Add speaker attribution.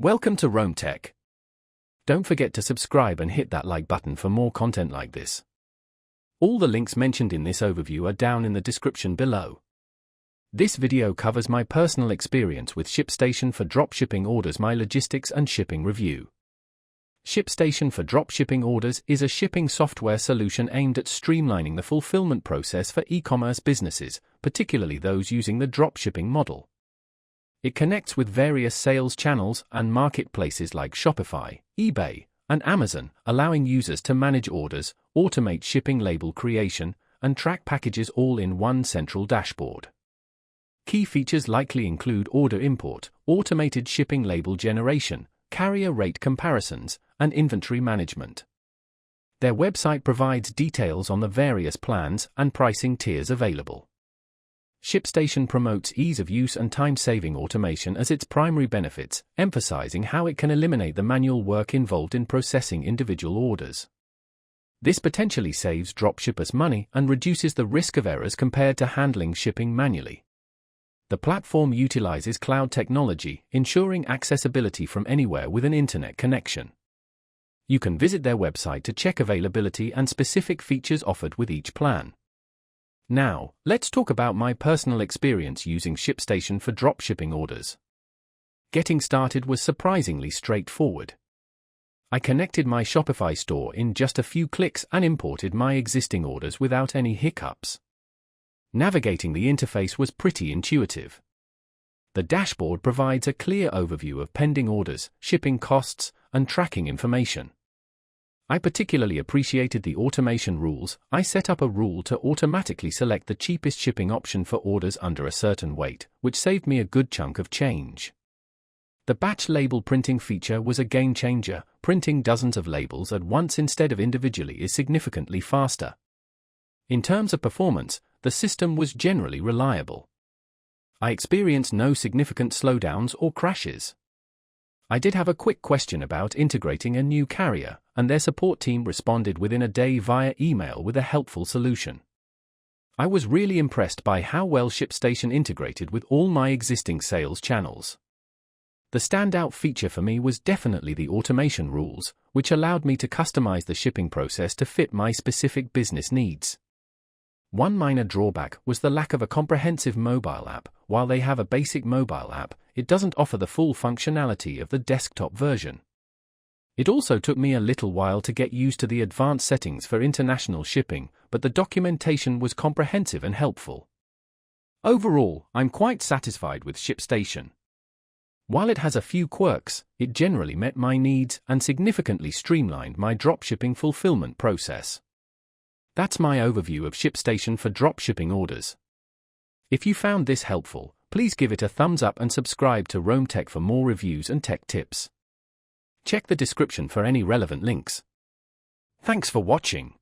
Speaker 1: Welcome to Rome Tech. Don't forget to subscribe and hit that like button for more content like this. All the links mentioned in this overview are down in the description below. This video covers my personal experience with ShipStation for dropshipping orders, my logistics and shipping review. ShipStation for dropshipping orders is a shipping software solution aimed at streamlining the fulfillment process for e-commerce businesses, particularly those using the dropshipping model. It connects with various sales channels and marketplaces like Shopify, eBay, and Amazon, allowing users to manage orders, automate shipping label creation, and track packages all in one central dashboard. Key features likely include order import, automated shipping label generation, carrier rate comparisons, and inventory management. Their website provides details on the various plans and pricing tiers available. ShipStation promotes ease of use and time-saving automation as its primary benefits, emphasizing how it can eliminate the manual work involved in processing individual orders. This potentially saves dropshippers money and reduces the risk of errors compared to handling shipping manually. The platform utilizes cloud technology, ensuring accessibility from anywhere with an internet connection. You can visit their website to check availability and specific features offered with each plan. Now, let's talk about my personal experience using ShipStation for dropshipping orders. Getting started was surprisingly straightforward. I connected my Shopify store in just a few clicks and imported my existing orders without any hiccups. Navigating the interface was pretty intuitive. The dashboard provides a clear overview of pending orders, shipping costs, and tracking information. I particularly appreciated the automation rules. I set up a rule to automatically select the cheapest shipping option for orders under a certain weight, which saved me a good chunk of change. The batch label printing feature was a game changer. Printing dozens of labels at once instead of individually is significantly faster. In terms of performance, the system was generally reliable. I experienced no significant slowdowns or crashes. I did have a quick question about integrating a new carrier, and their support team responded within a day via email with a helpful solution. I was really impressed by how well ShipStation integrated with all my existing sales channels. The standout feature for me was definitely the automation rules, which allowed me to customize the shipping process to fit my specific business needs. One minor drawback was the lack of a comprehensive mobile app. While they have a basic mobile app, it doesn't offer the full functionality of the desktop version. It also took me a little while to get used to the advanced settings for international shipping, but the documentation was comprehensive and helpful. Overall, I'm quite satisfied with ShipStation. While it has a few quirks, it generally met my needs and significantly streamlined my dropshipping fulfillment process. That's my overview of ShipStation for dropshipping orders. If you found this helpful, please give it a thumbs up and subscribe to Rome Tech for more reviews and tech tips. Check the description for any relevant links. Thanks for watching.